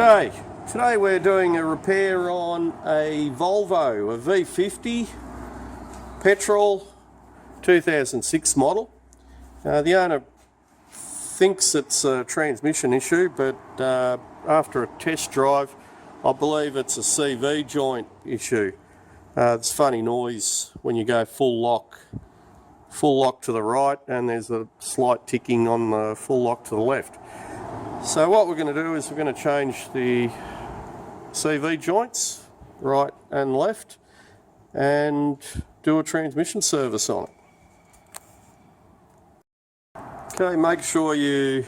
G'day. Today we're doing a repair on a Volvo, a V50 petrol 2006 model. The owner thinks it's a transmission issue, but after a test drive I believe it's a CV joint issue. It's funny noise when you go full lock to the right, and there's a slight ticking on the full lock to the left. So what we're going to do is we're going to change the CV joints right and left and do a transmission service on it. Okay, make sure you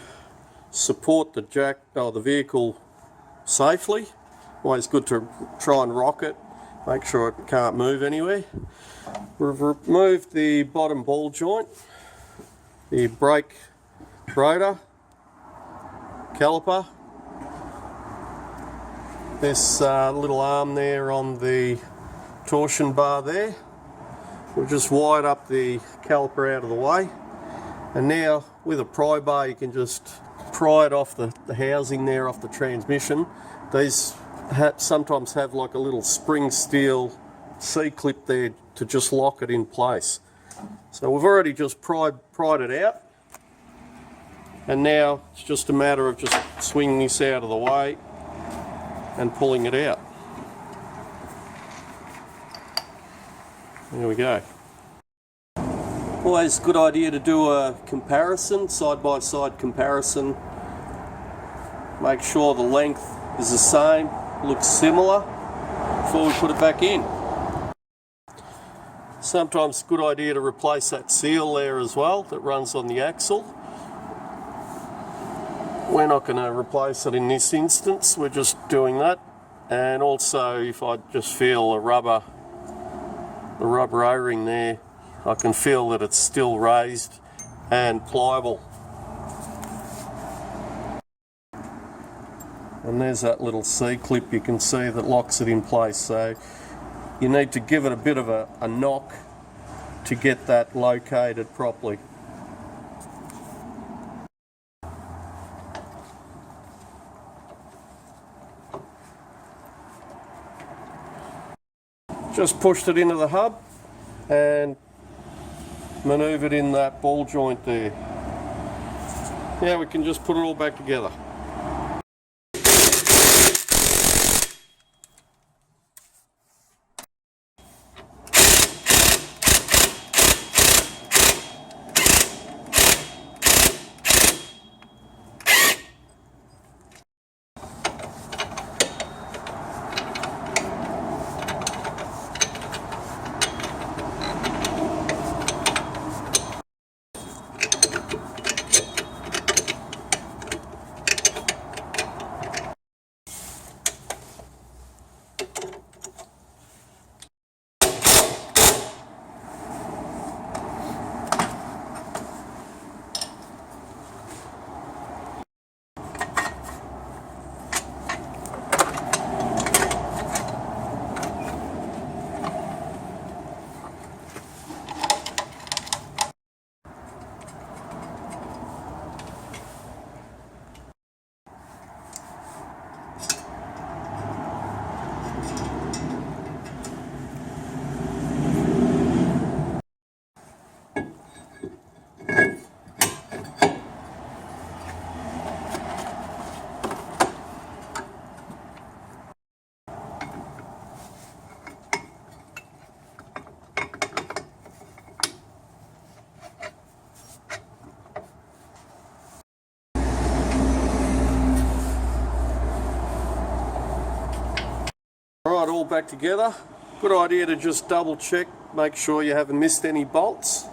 support the vehicle safely. Always good to try and rock it, make sure it can't move anywhere. We've removed the bottom ball joint, the brake rotor, caliper, this little arm there on the torsion bar there. We've just wired up the caliper out of the way, and now with a pry bar you can just pry it off the housing there, off the transmission. These sometimes have like a little spring steel C-clip there to just lock it in place. So we've already just pried it out, and now it's just a matter of just swinging this out of the way and pulling it out. There we go. Always a good idea to do a comparison, side-by-side comparison. Make sure the length is the same, looks similar, before we put it back in. Sometimes it's a good idea to replace that seal there as well that runs on the axle. We're not going to replace it in this instance, we're just doing that. And also, if I just feel the rubber O-ring there, I can feel that it's still raised and pliable. And there's that little C-clip you can see that locks it in place. So you need to give it a bit of a knock to get that located properly. Just pushed it into the hub and manoeuvred in that ball joint there. Now we can just put it all back together. Alright, all back together. Good idea to just double check, make sure you haven't missed any bolts.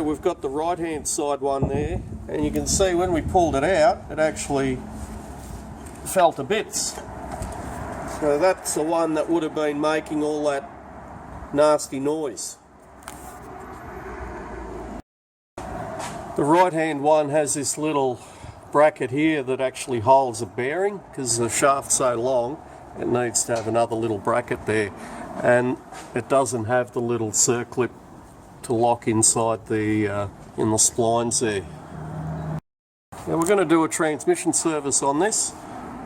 We've got the right hand side one there, and you can see when we pulled it out it actually fell to bits. So that's the one that would have been making all that nasty noise. The right hand one has this little bracket here that actually holds a bearing, because the shaft's so long it needs to have another little bracket there, and it doesn't have the little circlip to lock inside the in the splines there. Now we're going to do a transmission service on this.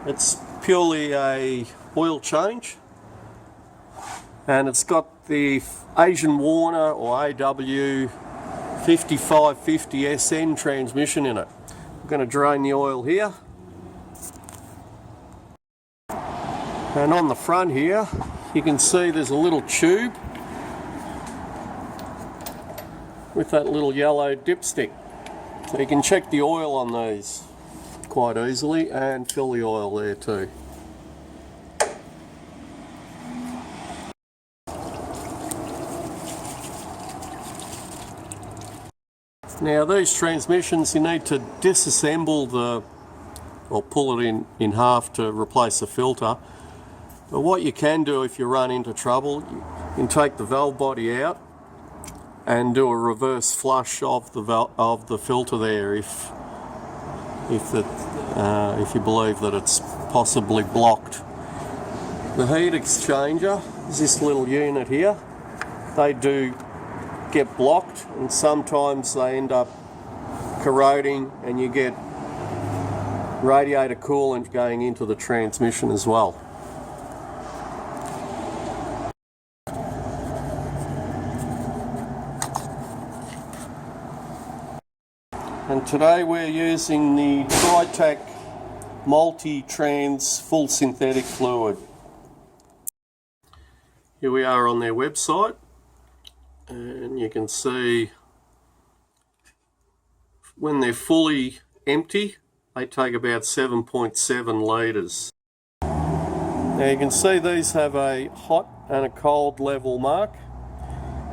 It's purely a oil change, and it's got the Aisin Warner or AW55-50SN transmission in it. I'm going to drain the oil here, and on the front here you can see there's a little tube with that little yellow dipstick, so you can check the oil on these quite easily and fill the oil there too. Now these transmissions, you need to disassemble or pull it in half to replace the filter. But what you can do if you run into trouble, you can take the valve body out and do a reverse flush of the filter there if you believe that it's possibly blocked. The heat exchanger is this little unit here. They do get blocked, and sometimes they end up corroding and you get radiator coolant going into the transmission as well. And today we're using the Tri-Tac multi-trans full synthetic fluid. Here we are on their website, and you can see when they're fully empty they take about 7.7 litres. Now you can see these have a hot and a cold level mark,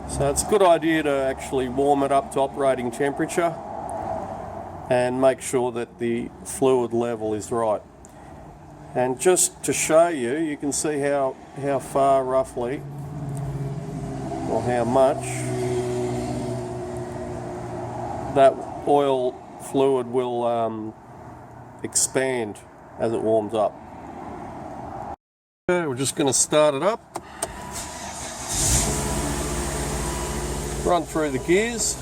so it's a good idea to actually warm it up to operating temperature and make sure that the fluid level is right. And just to show you, you can see how far roughly, or how much, that oil fluid will expand as it warms up. Okay, we're just going to start it up, run through the gears.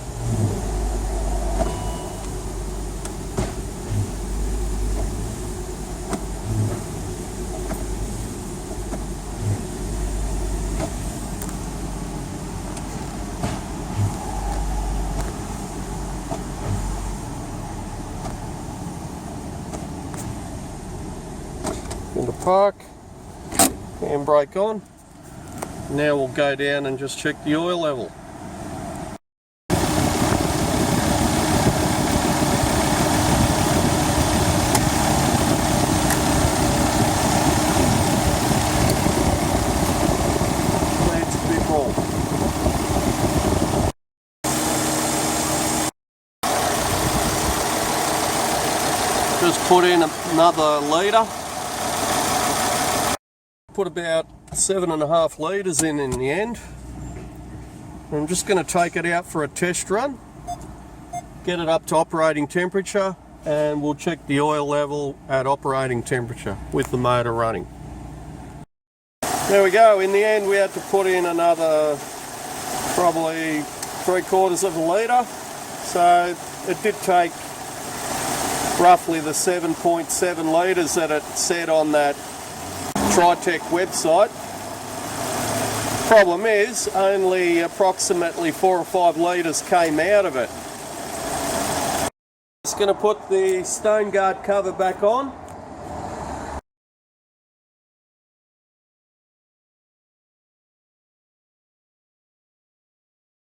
Into park, handbrake on. Now we'll go down and just check the oil level. Needs a bit more. Just put in another litre. Put about 7.5 litres in the end. I'm just going to take it out for a test run, get it up to operating temperature, and we'll check the oil level at operating temperature with the motor running. There we go. In the end we had to put in another probably 3/4 of a litre, so it did take roughly the 7.7 litres that it said on that Tri-Tac website. Problem is, only approximately 4 or 5 litres came out of it. Just going to put the stone guard cover back on.